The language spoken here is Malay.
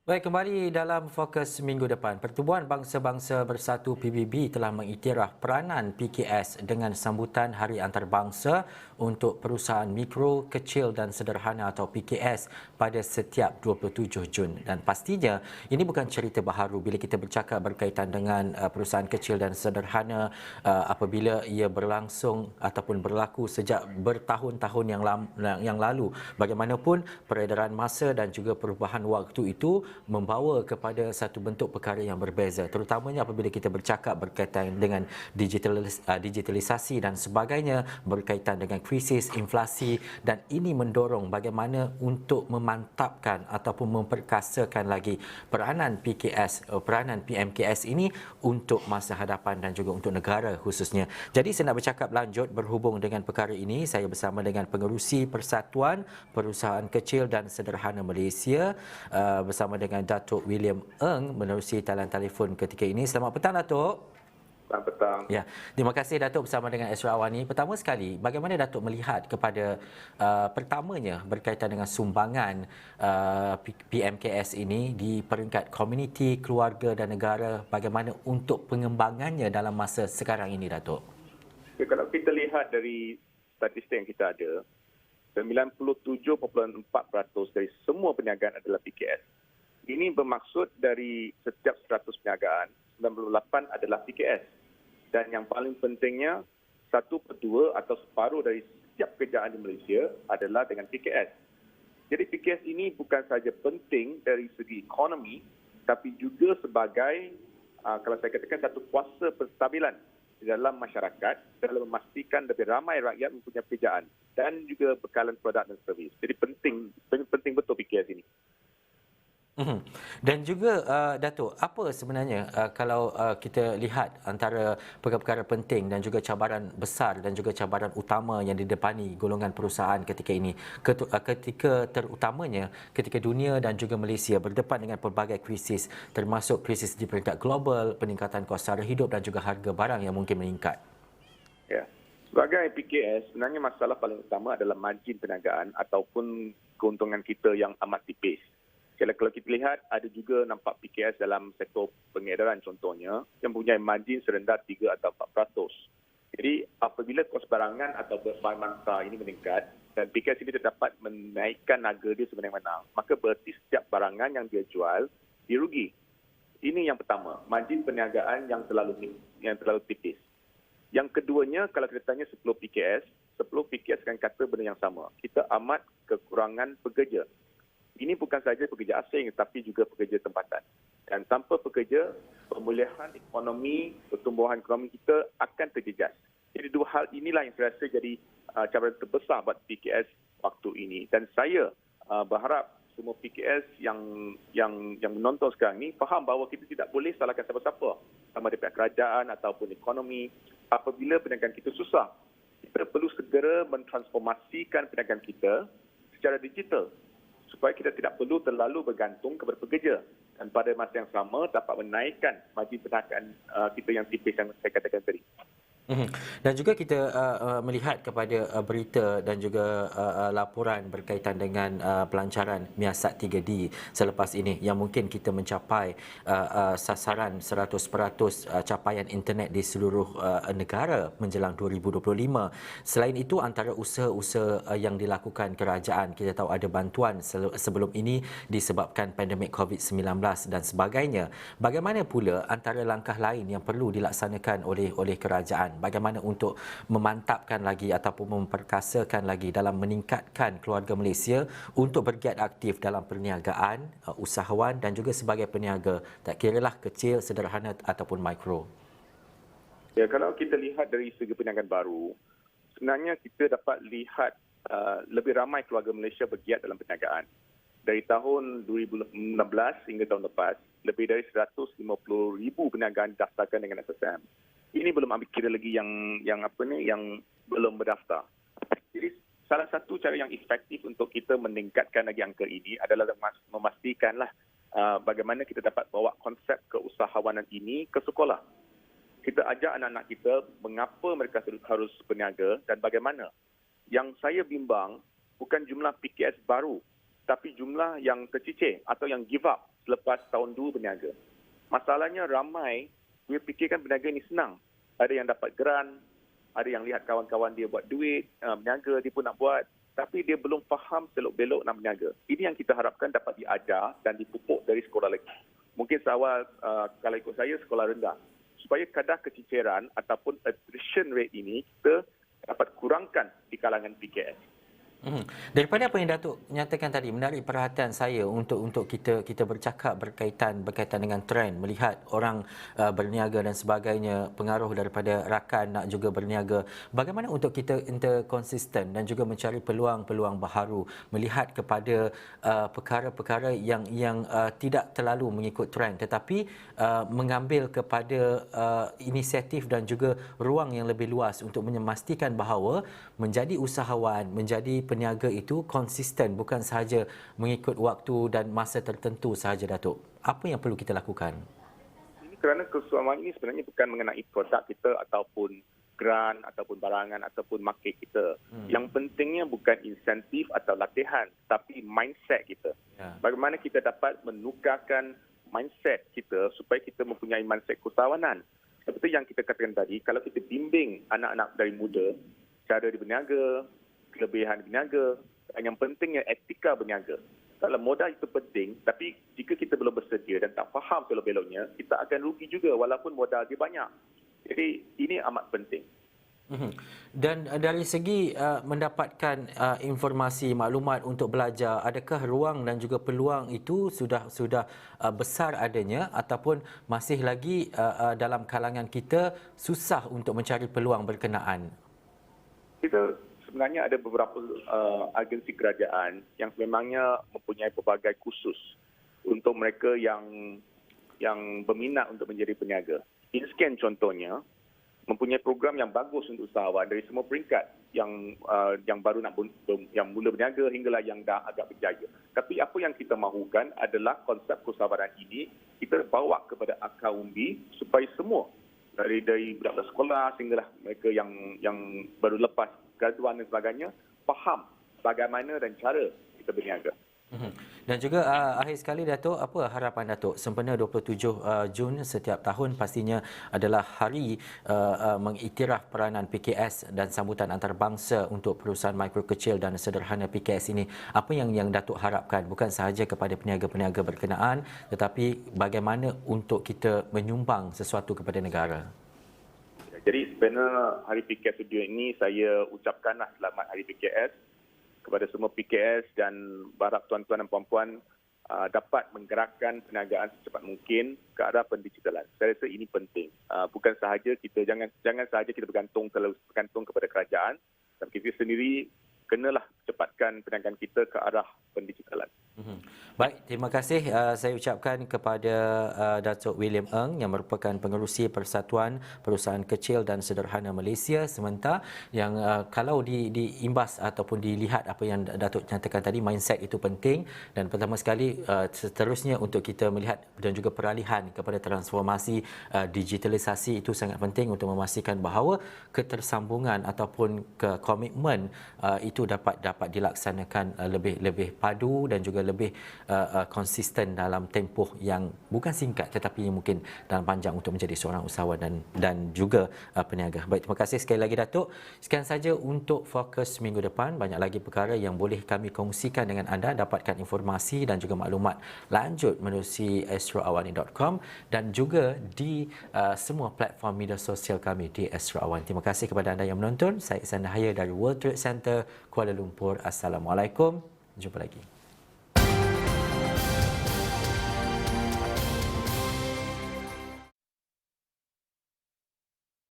Baik, kembali dalam fokus minggu depan. Pertubuhan Bangsa-Bangsa Bersatu PBB telah mengiktiraf peranan PKS dengan sambutan Hari Antarabangsa untuk perusahaan mikro, kecil dan sederhana atau PKS pada setiap 27 Jun. Dan pastinya ini bukan cerita baharu bila kita bercakap berkaitan dengan perusahaan kecil dan sederhana apabila ia berlangsung ataupun berlaku sejak bertahun-tahun yang lalu. Bagaimanapun peredaran masa dan juga perubahan waktu itu membawa kepada satu bentuk perkara yang berbeza, terutamanya apabila kita bercakap berkaitan dengan digitalisasi dan sebagainya, berkaitan dengan krisis inflasi, dan ini mendorong bagaimana untuk memantapkan ataupun memperkasakan lagi peranan PKS, peranan PMKS ini untuk masa hadapan dan juga untuk negara khususnya. Jadi saya nak bercakap lanjut berhubung dengan perkara ini. Saya bersama dengan pengerusi Persatuan Perusahaan Kecil dan Sederhana Malaysia, bersama dengan Datuk William Eng menerusi talian telefon ketika ini. Selamat petang, Datuk. Selamat petang. Ya, terima kasih Datuk bersama dengan Esra Awani. Pertama sekali, bagaimana Datuk melihat kepada pertamanya berkaitan dengan sumbangan PMKS ini di peringkat komuniti, keluarga dan negara, bagaimana untuk pengembangannya dalam masa sekarang ini, Datuk? Ya, kalau kita lihat dari statistik yang kita ada, 97.4% dari semua perniagaan adalah PKS. Ini bermaksud dari setiap 100 perniagaan, 98 adalah PKS. Dan yang paling pentingnya, 1/2 atau separuh dari setiap kerjaan di Malaysia adalah dengan PKS. Jadi PKS ini bukan sahaja penting dari segi ekonomi, tapi juga sebagai, kalau saya katakan, satu kuasa penstabilan di dalam masyarakat dalam memastikan lebih ramai rakyat mempunyai pekerjaan dan juga bekalan produk dan servis. Jadi penting betul PKS ini. Dan juga Datuk, apa sebenarnya kalau kita lihat antara perkara-perkara penting dan juga cabaran besar dan juga cabaran utama yang didepani golongan perusahaan ketika ini, ketika terutamanya ketika dunia dan juga Malaysia berdepan dengan pelbagai krisis, termasuk krisis di peringkat global, peningkatan kos sara hidup dan juga harga barang yang mungkin meningkat. Ya. Sebagai PKS, sebenarnya masalah paling utama adalah margin perniagaan ataupun keuntungan kita yang amat tipis. Kalau kita lihat, ada juga nampak PKS dalam sektor pengedaran contohnya yang mempunyai margin serendah 3 atau 4%. Jadi apabila kos barangan atau bahan mangsa ini meningkat dan PKS ini dapat menaikkan harga dia sebenarnya, maka berarti setiap barangan yang dia jual, dia rugi. Ini yang pertama, margin perniagaan yang terlalu tipis. Yang keduanya, kalau kita tanya 10 PKS akan kata benda yang sama. Kita amat kekurangan pekerja. Ini bukan sahaja pekerja asing tetapi juga pekerja tempatan. Dan tanpa pekerja, pemulihan ekonomi, pertumbuhan ekonomi kita akan terjejas. Jadi dua hal inilah yang saya rasa jadi cabaran terbesar buat PKS waktu ini. Dan saya berharap semua PKS yang menonton sekarang ini faham bahawa kita tidak boleh salahkan siapa-siapa, sama ada pihak kerajaan ataupun ekonomi. Apabila perniagaan kita susah, kita perlu segera mentransformasikan perniagaan kita secara digital, supaya kita tidak perlu terlalu bergantung kepada pekerja dan pada masa yang sama dapat menaikkan margin perniagaan kita yang tipis yang saya katakan tadi. Dan juga kita melihat kepada berita dan juga laporan berkaitan dengan pelancaran Miasat 3D selepas ini yang mungkin kita mencapai sasaran 100% capaian internet di seluruh negara menjelang 2025. Selain itu, antara usaha-usaha yang dilakukan kerajaan, kita tahu ada bantuan sebelum ini disebabkan pandemik COVID-19 dan sebagainya. Bagaimana pula antara langkah lain yang perlu dilaksanakan oleh kerajaan? Bagaimana untuk memantapkan lagi ataupun memperkasakan lagi dalam meningkatkan keluarga Malaysia untuk bergiat aktif dalam perniagaan, usahawan dan juga sebagai peniaga, tak kiralah kecil, sederhana ataupun mikro. Ya, kalau kita lihat dari segi perniagaan baru, sebenarnya kita dapat lihat lebih ramai keluarga Malaysia bergiat dalam perniagaan. Dari tahun 2016 hingga tahun lepas, lebih dari 150,000 perniagaan didaftarkan dengan SSM. Ini belum ambil kira lagi yang belum berdaftar. Jadi salah satu cara yang efektif untuk kita meningkatkan lagi angka ini adalah memastikanlah bagaimana kita dapat bawa konsep keusahawanan ini ke sekolah. Kita ajak anak-anak kita mengapa mereka harus berniaga dan bagaimana. Yang saya bimbang bukan jumlah PKS baru, tapi jumlah yang tercicir atau yang give up selepas tahun 2 berniaga. Masalahnya ramai, dia fikirkan berniaga ini senang. Ada yang dapat grant, ada yang lihat kawan-kawan dia buat duit, berniaga dia pun nak buat. Tapi dia belum faham selok-belok nak berniaga. Ini yang kita harapkan dapat diajar dan dipupuk dari sekolah lagi. Mungkin seawal, kalau ikut saya, sekolah rendah. Supaya kadar keciciran ataupun attrition rate ini kita dapat kurangkan di kalangan PKS. Daripada apa yang Datuk nyatakan tadi, menarik perhatian saya untuk kita berkaitan dengan trend, melihat orang berniaga dan sebagainya, pengaruh daripada rakan nak juga berniaga. Bagaimana untuk kita konsisten dan juga mencari peluang-peluang baharu, melihat kepada perkara-perkara yang tidak terlalu mengikut trend, tetapi mengambil kepada inisiatif dan juga ruang yang lebih luas untuk memastikan bahawa menjadi usahawan, menjadi peniaga itu konsisten, bukan sahaja mengikut waktu dan masa tertentu sahaja, Datuk. Apa yang perlu kita lakukan? Ini kerana kesemuanya ini sebenarnya bukan mengenai produk kita ataupun grant ataupun barangan ataupun market kita. Yang pentingnya bukan insentif atau latihan, tapi mindset kita. Bagaimana kita dapat menukarkan mindset kita supaya kita mempunyai mindset keusahawanan. Seperti yang kita katakan tadi, kalau kita bimbing anak-anak dari muda, cara dia berniaga, kelebihan berniaga, dan yang pentingnya etika berniaga. Kalau modal itu penting, tapi jika kita belum bersedia dan tak faham selok-beloknya, kita akan rugi juga walaupun modal dia banyak. Jadi ini amat penting. Dan dari segi mendapatkan informasi, maklumat untuk belajar, adakah ruang dan juga peluang itu sudah besar adanya ataupun masih lagi dalam kalangan kita susah untuk mencari peluang berkenaan? Kita sebenarnya ada beberapa agensi kerajaan yang memangnya mempunyai pelbagai kursus untuk mereka yang berminat untuk menjadi peniaga. InScan contohnya mempunyai program yang bagus untuk usahawan dari semua peringkat yang baru yang mula berniaga hinggalah yang dah agak berjaya. Tapi apa yang kita mahukan adalah konsep keusahawanan ini kita bawa kepada akar umbi supaya semua dari budak sekolah sehinggalah mereka yang baru lepas graduan dan sebagainya faham bagaimana dan cara kita berniaga. Dan juga akhir sekali, Datuk, apa harapan Datuk? Sempena 27 Jun setiap tahun pastinya adalah hari mengiktiraf peranan PKS dan sambutan antarabangsa untuk perusahaan mikro kecil dan sederhana PKS ini. Apa yang Datuk harapkan, bukan sahaja kepada peniaga-peniaga berkenaan, tetapi bagaimana untuk kita menyumbang sesuatu kepada negara? Jadi sebenarnya Hari PKS Studio ini saya ucapkanlah selamat Hari PKS kepada semua PKS dan berharap tuan-tuan dan puan-puan dapat menggerakkan perniagaan secepat mungkin ke arah pendigitalan. Saya rasa ini penting. Bukan sahaja kita jangan sahaja kita bergantung kepada kerajaan, tapi kita sendiri kenalah cepatkan perniagaan kita ke arah pendigitalan. Baik, terima kasih saya ucapkan kepada Datuk William Ng yang merupakan pengerusi Persatuan Perusahaan Kecil dan Sederhana Malaysia sementara yang kalau diimbas ataupun dilihat apa yang Datuk nyatakan tadi, mindset itu penting dan pertama sekali seterusnya untuk kita melihat dan juga peralihan kepada transformasi digitalisasi itu sangat penting untuk memastikan bahawa ketersambungan ataupun komitmen itu dapat dilaksanakan lebih padu dan juga lebih konsisten dalam tempoh yang bukan singkat tetapi mungkin dalam panjang untuk menjadi seorang usahawan dan juga peniaga. Baik, terima kasih sekali lagi, Datuk. Sekian saja untuk fokus minggu depan. Banyak lagi perkara yang boleh kami kongsikan dengan anda. Dapatkan informasi dan juga maklumat lanjut menerusi astroawani.com dan juga di semua platform media sosial kami di Astro Awan. Terima kasih kepada anda yang menonton. Saya Ihsan Dahaya dari World Trade Center Kuala Lumpur. Assalamualaikum. Jumpa lagi.